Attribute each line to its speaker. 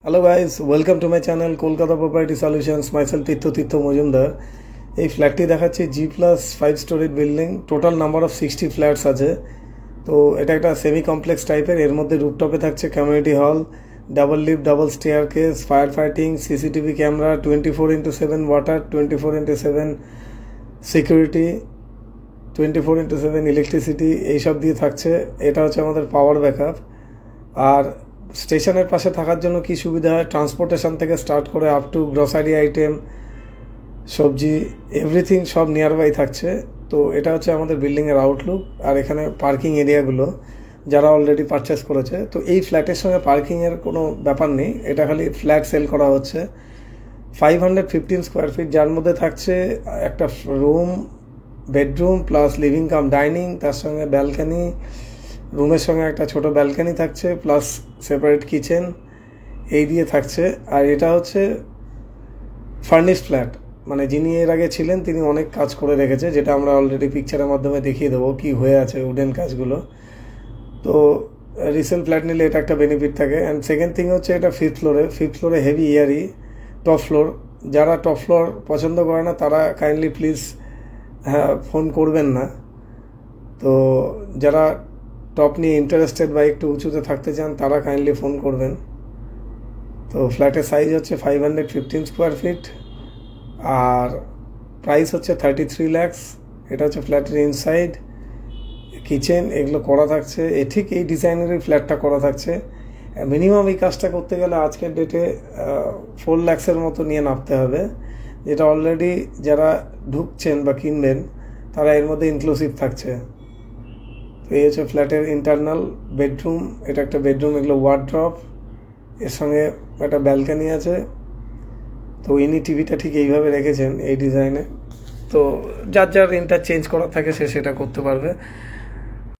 Speaker 1: Hello guys, welcome to my channel Kolkata Property Solutions. Myself Tirtho Mojumdar. এই ফ্ল্যাটটি দেখাচ্ছি G+5 storage building, total number of 60 flats আছে। তো এটা একটা সেমি কমপ্লেক্স টাইপের। এর মধ্যে রুফটপে থাকছে community hall, double lift, double staircase, fire fighting, CCTV camera, 24/7 water, 24/7 security, 24/7 electricity, এইসব দিয়ে থাকছে। এটা হচ্ছে আমাদের পাওয়ার ব্যাকআপ। আর স্টেশনের পাশে থাকার জন্য কি সুবিধা হয়, ট্রান্সপোর্টেশন থেকে স্টার্ট করে আপ টু গ্রসারি আইটেম, সবজি, এভরিথিং সব নিয়ার বাই থাকছে। তো এটা হচ্ছে আমাদের বিল্ডিংয়ের আউটলুক। আর এখানে পার্কিং এরিয়াগুলো যারা অলরেডি পারচেস করেছে, তো এই ফ্ল্যাটের সঙ্গে পার্কিংয়ের কোনো ব্যাপার নেই, এটা খালি ফ্ল্যাট সেল করা হচ্ছে 515 স্কোয়ার ফিট, যার মধ্যে থাকছে একটা room, bedroom plus living cum dining, তার সঙ্গে ব্যালকানি, রুমের সঙ্গে একটা ছোট ব্যালকানি থাকছে প্লাস সেপারেট কিচেন, এই দিয়ে থাকছে। আর এটা হচ্ছে ফার্নিশ ফ্ল্যাট, মানে যিনি এর আগে ছিলেন তিনি অনেক কাজ করে রেখেছে, যেটা আমরা অলরেডি পিকচারের মাধ্যমে দেখিয়ে দেবো কি হয়ে আছে উডেন কাজগুলো। তো রিসেল ফ্ল্যাট নিলে এটা একটা বেনিফিট থাকে। অ্যান্ড সেকেন্ড থিং হচ্ছে এটা ফিফথ ফ্লোরে হেভি ইয়ারি টপ ফ্লোর। যারা টপ ফ্লোর পছন্দ করে না তারা কাইন্ডলি প্লিজ ফোন করবেন না। তো যারা টপ নিয়ে ইন্টারেস্টেড বা একটু উঁচুতে থাকতে চান তারা কাইন্ডলি ফোন করবেন। তো ফ্ল্যাটের সাইজ হচ্ছে 515 স্কোয়ার ফিট আর প্রাইস হচ্ছে 33 lakhs। এটা হচ্ছে ফ্ল্যাটের ইনসাইড, কিচেন এগুলো করা থাকছে। ঠিক এই ডিজাইনেরই ফ্ল্যাটটা করা থাকছে। মিনিমাম এই কাজটা করতে গেলে আজকের ডেটে 4 lakhs-এর মতো নিয়ে নামতে হবে, যেটা অলরেডি যারা ঢুকছেন বা কিনবেন তারা এর মধ্যে ইনক্লুসিভ থাকছে। তো এই হচ্ছে ফ্ল্যাটের ইন্টারনাল বেডরুম, এটা একটা বেডরুম, এগুলো ওয়ার্ড্রপ, এর সঙ্গে একটা ব্যালকানি আছে। তো ইনি টিভিটা ঠিক এইভাবে রেখেছেন এই ডিজাইনে। তো যার ইন্টারচেঞ্জ করা থাকে সে সেটা করতে পারবে।